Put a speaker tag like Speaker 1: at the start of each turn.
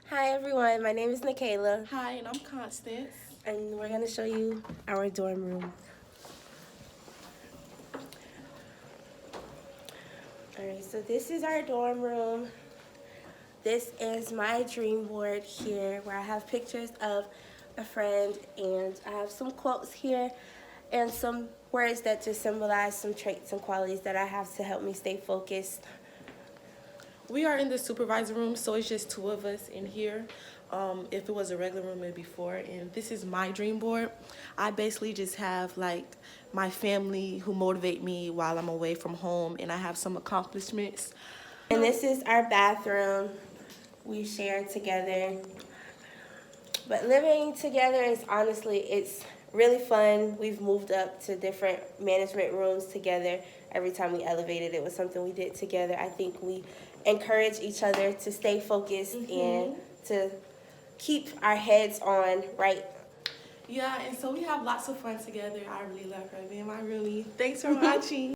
Speaker 1: Hi everyone, my name is Nkaylah,
Speaker 2: Hi, and I'm Constance.
Speaker 1: and we're going to show you our dorm room. Alright, so this is our dorm room. This is my dream board here where I have pictures of a friend, and I have some quotes here and some words that just symbolize some traits and qualities that I have to help me stay focused.
Speaker 2: We are in the supervisor room, so it's just two of us in here. If it was a regular room, it'd be four. And this is my dream board. I basically just have like my family who motivate me while I'm away from home, and I have some accomplishments.
Speaker 1: And this is our bathroom we share together. But living together is honestly, it's really fun. We've moved up to different management rooms together. Every time we elevated, it was something we did together. I think we encourage each other to stay focused and to keep our heads on right.
Speaker 2: Yeah, and so we have lots of fun together. I really love her, being my roomie. Thanks for watching.